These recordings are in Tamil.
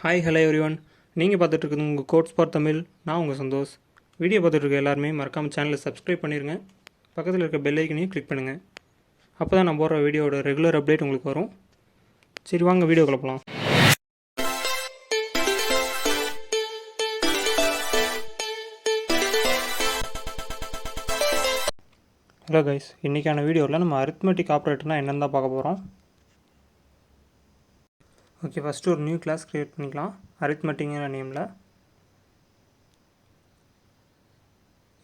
ஹாய் ஹலோ எவ்ரிவன், நீங்கள் பார்த்துட்ருக்குது உங்கள் கோட்ஸ்பாட் தமிழ். நான் உங்கள் சந்தோஷ். வீடியோ பார்த்துட்ருக்க எல்லாருமே மறக்காமல் சேனலை சப்ஸ்கிரைப் பண்ணிடுங்க. பக்கத்தில் இருக்க பெல் ஐக்கனையும் கிளிக் பண்ணுங்கள். அப்போ தான் நான் போடுற வீடியோட ரெகுலர் அப்டேட் உங்களுக்கு வரும். சரி, வாங்க வீடியோக்குள்ள போகலாம். ஹலோ கைஸ், இன்றைக்கான வீடியோவில் நம்ம அரித்மெட்டிக் ஆப்ரேட்டர்னால் என்னென்னு தான் பார்க்க போகிறோம். ஓகே, ஃபஸ்ட்டு ஒரு நியூ கிளாஸ் க்ரியேட் பண்ணிக்கலாம். அரித்மெட்டிக்ங்கிற நேமில்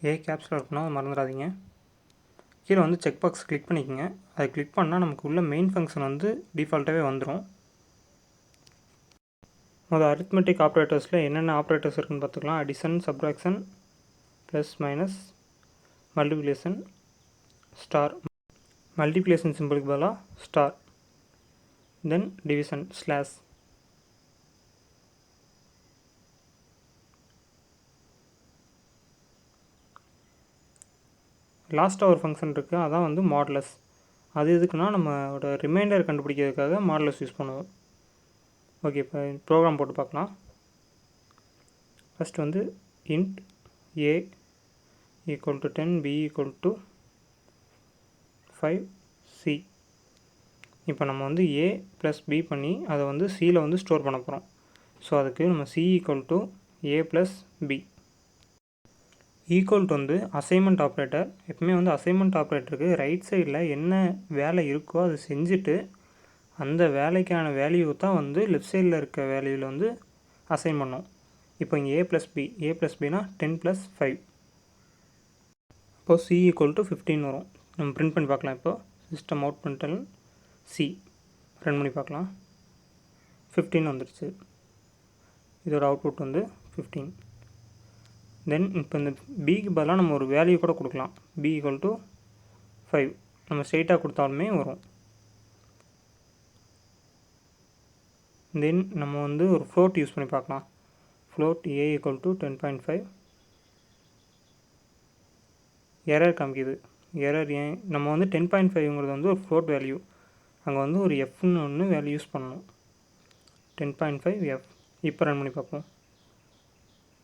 ஏ கேப்ஸில் இருக்கணும், அதை மறந்துடாதீங்க. கீழே வந்து செக் பாக்ஸ் கிளிக் பண்ணிக்கோங்க. அதை கிளிக் பண்ணால் நமக்கு உள்ள மெயின் ஃபங்க்ஷன் வந்து டிஃபால்ட்டாகவே வந்துடும். முதல் அரித்மெட்டிக் ஆப்ரேட்டர்ஸில் என்னென்ன ஆப்ரேட்டர்ஸ் இருக்குதுன்னு பார்த்துக்கலாம். Addition, subtraction, plus minus, multiplication, star. Multiplication சிம்பிளுக்கு பதிலாக ஸ்டார், தென் டிவிஷன் ஸ்லாஷ். லாஸ்ட்டாக ஒரு ஃபங்க்ஷன் இருக்குது, அதான் வந்து மாடுலஸ். அது எதுக்குன்னா நம்மளோட ரிமைண்டர் கண்டுபிடிக்கிறதுக்காக மாடுலஸ் யூஸ் பண்ணுவோம். ஓகே, இப்போ ப்ரோக்ராம் போட்டு பார்க்கலாம். ஃபஸ்ட் வந்து int a equal to 10, b equal to 5, c. இப்போ நம்ம வந்து a ப்ளஸ் b பண்ணி அதை வந்து cயில் வந்து ஸ்டோர் பண்ண போகிறோம். ஸோ அதுக்கு நம்ம c equal to a plus b. Equal to வந்து அசைன்மெண்ட் ஆப்ரேட்டர். எப்பவுமே வந்து அசைன்மெண்ட் ஆப்ரேட்டருக்கு ரைட் சைடில் என்ன வேலை இருக்கோ அதை செஞ்சுட்டு அந்த வேலைக்கான வேல்யூ தான் வந்து லெஃப்ட் சைடில் இருக்க வேல்யூவில் வந்து அசைன் பண்ணோம். இப்போ இங்கே a ப்ளஸ் பினா 10 ப்ளஸ் 5. இப்போது c ஈக்குவல் டு 15 வரும். நம்ம பிரிண்ட் பண்ணி பார்க்கலாம். இப்போது சிஸ்டம் அவுட் பண்ணிட்டு c ரன் பண்ணி பார்க்கலாம். 15 வந்துடுச்சு. இதோட அவுட்புட் வந்து 15. தென் இப்போ இந்த பிக்கு பதிலாக நம்ம ஒரு வேல்யூ கூட கொடுக்கலாம். b ஈக்குவல் டு 5 நம்ம ஸ்ட்ரெயிட்டாக கொடுத்தாலுமே வரும். தென் நம்ம வந்து ஒரு ஃப்ளோட் யூஸ் பண்ணி பார்க்கலாம். Float a equal to 10.5. Error காமிக்குது. எரர் ஏன்? நம்ம வந்து 10.5ங்கிறது வந்து ஒரு ஃப்ளோட் வேல்யூ. அங்கே வந்து ஒரு எஃப்னு ஒன்று வேல்யூ யூஸ் பண்ணணும். 10.5 எஃப். இப்போ ரன் பண்ணி பார்ப்போம்.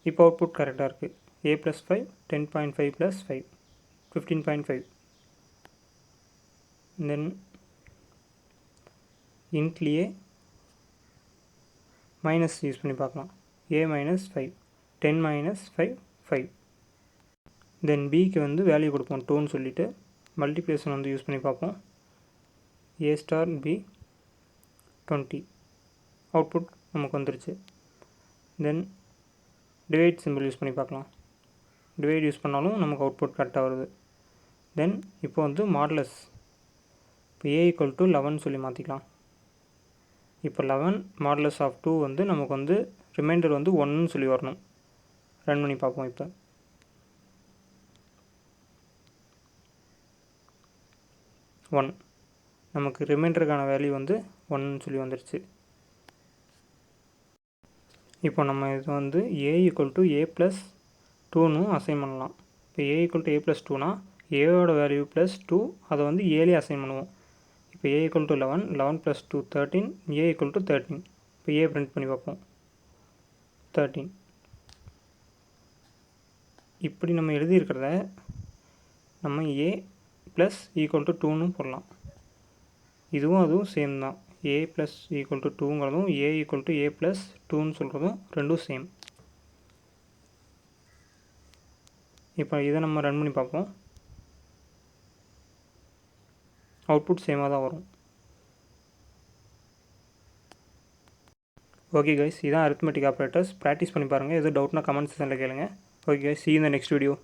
இப்போ அவுட்புட் கரெக்டாக இருக்குது. a plus 5, 10.5 plus 5, 15.5. தென் இன்ட்லியே மைனஸ் யூஸ் பண்ணி பார்க்கலாம். a minus 5, 10 minus 5, 5. தென் பிக்கு வந்து வேல்யூ கொடுப்போம் 2ன்னு சொல்லிவிட்டு மல்டிப்ளிகேஷன் வந்து யூஸ் பண்ணி பார்ப்போம். a star b 20. அவுட்புட் நமக்கு வந்துருச்சு. தென் டிவைட் சிம்பிள் யூஸ் பண்ணி பார்க்கலாம். டிவைட் யூஸ் பண்ணாலும் நமக்கு அவுட்புட் கரெக்டாக வருது. தென் இப்போ வந்து மாடுலஸ். இப்போ a ஈக்குவல் டு 11 சொல்லி மாற்றிக்கலாம். இப்போ 11 மாடுலஸ் ஆஃப் 2 வந்து நமக்கு வந்து ரிமைண்டர் வந்து 1ன்னு சொல்லி வரணும். ரன் பண்ணி பார்ப்போம். இப்போ 1 நமக்கு ரிமைண்டருக்கான வேல்யூ வந்து 1ன்னு சொல்லி வந்துடுச்சு. இப்போ நம்ம இது வந்து a equal to a plus 2ன்னு அசைன் பண்ணலாம். இப்போ a equal to a plus 2னா ஏவோட வேல்யூ ப்ளஸ் 2 அதை வந்து ஏலேயே அசைன் பண்ணுவோம். இப்போ a equal to 11, 11 plus 2 13, a equal to 13. இப்போ a பிரிண்ட் பண்ணி பார்ப்போம். 13. இப்படி நம்ம எழுதியிருக்கிறத நம்ம a ப்ளஸ் ஈக்குவல் டு 2ன்னு போடலாம். இதுவும் அதுவும் சேம் தான். a ப்ளஸ் ஈக்குவல் டு 2ங்கிறதும் a equal to a plus 2ன்னு சொல்கிறதும் ரெண்டும் சேம். இப்போ இதை நம்ம ரன் பண்ணி பார்ப்போம். அவுட்புட் சேமாக தான் வரும். ஓகே கைஸ், இதான் அரித்மெட்டிக் ஆப்ரேட்டர்ஸ். ப்ராக்டிஸ் பண்ணி பாருங்கள். எதுவும் டவுட்னா கமெண்ட் செக்ஷனில் கேளுங்க. Okay guys, see you in the next video.